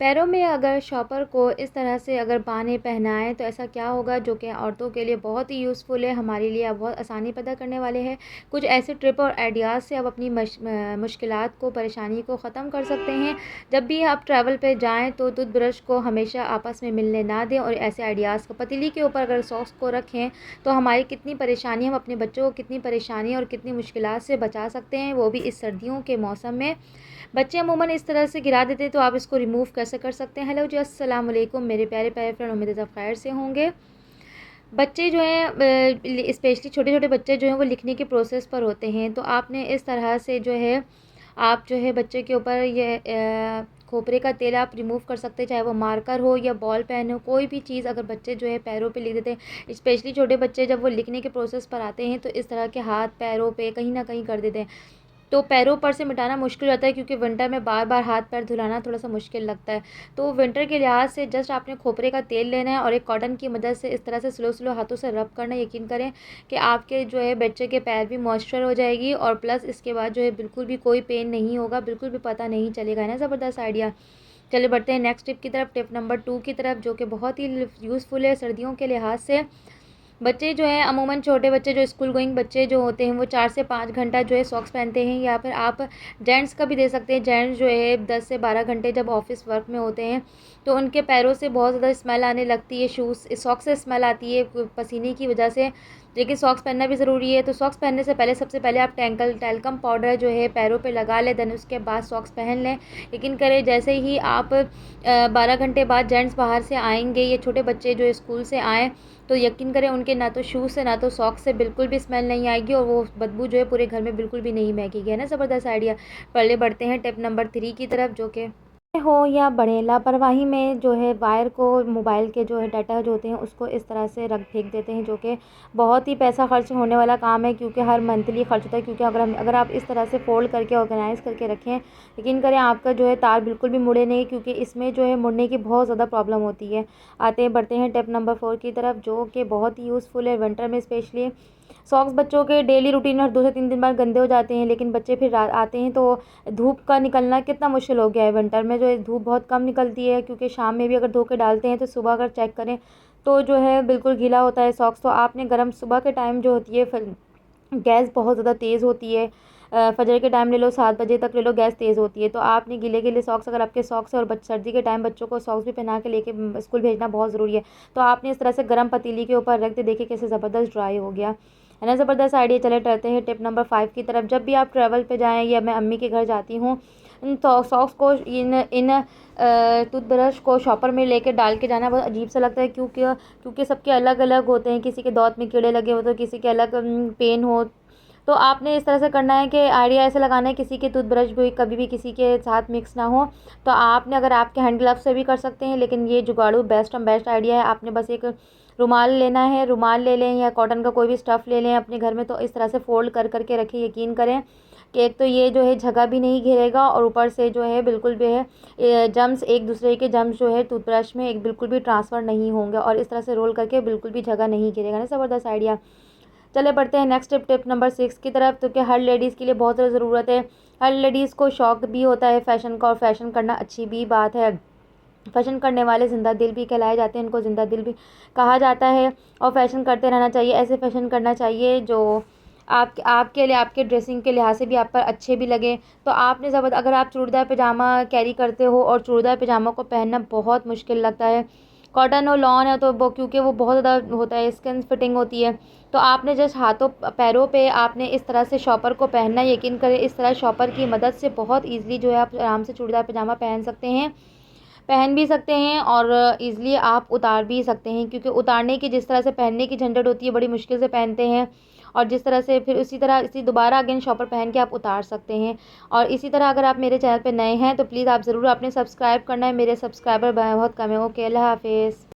पैरों में अगर शॉपर को इस तरह से अगर बाने पहनाएँ तो ऐसा क्या होगा जो कि औरतों के लिए बहुत ही यूज़फुल है, हमारे लिए अब बहुत आसानी पैदा करने वाले हैं। कुछ ऐसे ट्रिप और आइडियाज़ से आप अपनी मुश्किलात को, परेशानी को ख़त्म कर सकते हैं। जब भी आप ट्रैवल पे जाएँ तो टूथब्रश को हमेशा आपस में मिलने ना दें और ऐसे आइडियाज़ को पतीली के ऊपर अगर सॉक्स को रखें तो हमारी कितनी परेशानी, हम अपने बच्चों को कितनी परेशानी और कितनी मुश्किलात से बचा सकते हैं, वो भी इस सर्दियों के मौसम में। बच्चे अमूमन इस तरह से गिरा देते हैं, तो आप इसको रिमूव कैसे कर सकते हैं। हेलो जी, अस्सलाम वालेकुम मेरे प्यारे प्यारे फ्रेंड, उम्मीद है सब खैर से होंगे। बच्चे जो हैं स्पेशली छोटे छोटे बच्चे जो हैं वो लिखने के प्रोसेस पर होते हैं, तो आपने इस तरह से जो है आप जो है बच्चे के ऊपर ये खोपरे का तेल आप रिमूव कर सकते हैं, चाहे वो मार्कर हो या बॉल पेन हो, कोई भी चीज़ अगर बच्चे जो है पैरों पे लिख देते हैं, स्पेशली छोटे बच्चे जब वो लिखने के प्रोसेस पर आते हैं तो इस तरह के हाथ पैरों पे कहीं ना कहीं कर देते हैं, तो पैरों पर से मिटाना मुश्किल हो जाता है, क्योंकि विंटर में बार बार हाथ पैर धुलाना थोड़ा सा मुश्किल लगता है। तो विंटर के लिहाज से जस्ट आपने खोपरे का तेल लेना है और एक कॉटन की मदद से इस तरह से स्लो स्लो हाथों से रब करना। यकीन करें कि आपके जो है बच्चे के पैर भी मॉइस्चर हो जाएगी और प्लस इसके बाद जो है बिल्कुल भी कोई पेन नहीं होगा, बिल्कुल भी पता नहीं चलेगा। है ना ज़बरदस्त आइडिया। चलिए बढ़ते हैं नेक्स्ट टिप की तरफ, टिप नंबर 2 की तरफ, जो कि बहुत ही यूज़फुल है सर्दियों के लिहाज से। बच्चे जो हैं अमूमन छोटे बच्चे जो स्कूल गोइंग बच्चे जो होते हैं वो 4 से 5 घंटा जो है सॉक्स पहनते हैं, या फिर आप जेंट्स का भी दे सकते हैं। जेंट्स जो है 10 से 12 घंटे जब ऑफिस वर्क में होते हैं तो उनके पैरों से बहुत ज़्यादा स्मेल आने लगती है, शूज़ सॉक्स से स्मेल आती है पसीने की वजह से, लेकिन सॉक्स पहनना भी ज़रूरी है। तो सॉक्स पहनने से पहले सबसे पहले आप टैल्कम पाउडर जो है पैरों पे लगा लें, देन उसके बाद सॉक्स पहन लें। यकीन करें जैसे ही आप 12 घंटे बाद जेंट्स बाहर से आएंगे, ये छोटे बच्चे जो स्कूल से आएँ, तो यकीन करें उनके ना तो शूज़ से ना तो सॉक्स से बिल्कुल भी स्मेल नहीं आएगी और वो बदबू जो है पूरे घर में बिल्कुल भी नहीं महकेगी। है ना ज़बरदस्त आइडिया। पहले बढ़ते हैं टिप नंबर 3 की तरफ, जो कि हो या बड़े लापरवाही में जो है वायर को, मोबाइल के जो है डाटा जो होते हैं उसको इस तरह से रख फेंक देते हैं, जो कि बहुत ही पैसा खर्च होने वाला काम है, क्योंकि हर मंथली खर्च होता है। क्योंकि अगर आप इस तरह से फ़ोल्ड करके ऑर्गेनाइज़ करके रखें, यकीन करें आपका जो है तार बिल्कुल भी मुड़े नहीं, क्योंकि इसमें जो है मुड़ने की बहुत ज़्यादा प्रॉब्लम होती है। बढ़ते हैं टिप नंबर 4 की तरफ, जो कि बहुत ही यूज़फुल है विंटर में स्पेशली। सॉक्स बच्चों के डेली रूटीन में हर 2 से 3 दिन बाद गंदे हो जाते हैं, लेकिन बच्चे फिर आते हैं तो धूप का निकलना कितना मुश्किल हो गया है। विंटर में जो है धूप बहुत कम निकलती है, क्योंकि शाम में भी अगर धो के डालते हैं तो सुबह अगर चेक करें तो जो है बिल्कुल गीला होता है सॉक्स। तो आपने गर्म सुबह के टाइम जो होती है फिर गैस बहुत ज़्यादा तेज़ होती है, फजर के टाइम ले लो, 7 बजे तक ले लो, गैस तेज़ होती है। तो आपने गीले गीले सॉक्स, अगर आपके सॉक्स है और सर्दी के टाइम बच्चों को सॉक्स भी पहना के लेके स्कूल भेजना बहुत ज़रूरी है, तो आपने इस तरह से गर्म पतीली के ऊपर रख दे, देखिए कैसे ज़बरदस्त ड्राई हो गया। है ना ज़बरदस्त आइडिया। चले डरते हैं टिप नंबर 5 की तरफ। जब भी आप ट्रैवल पे जाएँ या मैं अम्मी के घर जाती हूँ, इन सॉक्स को इन इन टूथब्रश को शॉपर में लेके डाल के जाना बहुत अजीब सा लगता है, क्योंकि सबके अलग अलग होते हैं, किसी के दाँत में कीड़े लगे हो तो किसी के अलग पेन हो। तो आपने इस तरह से करना है कि आइडिया ऐसे लगाना है किसी के टूथब्रश भी कभी भी किसी के साथ मिक्स ना हो। तो आपने अगर आपके हैंड ग्लव्स से भी कर सकते हैं, लेकिन ये जुगाड़ू बेस्ट आइडिया है। आपने बस एक रुमाल लेना है, रुमाल ले लें या कॉटन का कोई भी स्टफ़ ले लें अपने घर में, तो इस तरह से फ़ोल्ड कर कर के रखें। यकीन करें कि एक तो ये जो है जगह भी नहीं घेरेगा और ऊपर से जो है बिल्कुल भी है जर्म्स, एक दूसरे के जर्म्स जो है टूथब्रश में एक बिल्कुल भी ट्रांसफ़र नहीं होंगे, और इस तरह से रोल करके बिल्कुल भी जगह नहीं घेरेगा। ना ज़बरदस्त आइडिया। चले बढ़ते हैं नेक्स्ट टिप नंबर 6 की तरफ, तो कि हर लेडीज़ के लिए बहुत ज़्यादा ज़रूरत है। हर लेडीज़ को शौक़ भी होता है फ़ैशन का, और फ़ैशन करना अच्छी भी बात है। फ़ैशन करने वाले ज़िंदा दिल भी कहलाए जाते हैं, इनको ज़िंदा दिल भी कहा जाता है, और फ़ैशन करते रहना चाहिए। ऐसे फ़ैशन करना चाहिए जो आपके लिए, आपके ड्रेसिंग के लिहाज से भी आप पर अच्छे भी लगें। तो आपने अगर आप चूड़ीदार पजामा कैरी करते हो, और चूड़ीदार पजामा को पहनना बहुत मुश्किल लगता है, कॉटन हो लॉन है तो वो, क्योंकि वो बहुत ज़्यादा होता है, स्किन फिटिंग होती है, तो आपने जस्ट हाथों पैरों पे आपने इस तरह से शॉपर को पहनना है। यकीन करें इस तरह शॉपर की मदद से बहुत ईज़िली जो है आप आराम से चूड़ीदार पजामा पहन भी सकते हैं, और ईज़िली आप उतार भी सकते हैं, क्योंकि उतारने की, जिस तरह से पहनने की झंझट होती है, बड़ी मुश्किल से पहनते हैं, और जिस तरह से फिर इसी दोबारा अगेन शॉपर पहन के आप उतार सकते हैं। और इसी तरह अगर आप मेरे चैनल पे नए हैं तो प्लीज़ आप ज़रूर आपने सब्सक्राइब करना है, मेरे सब्सक्राइबर बहुत कम है। ओके, अल्लाह हाफ़िज़।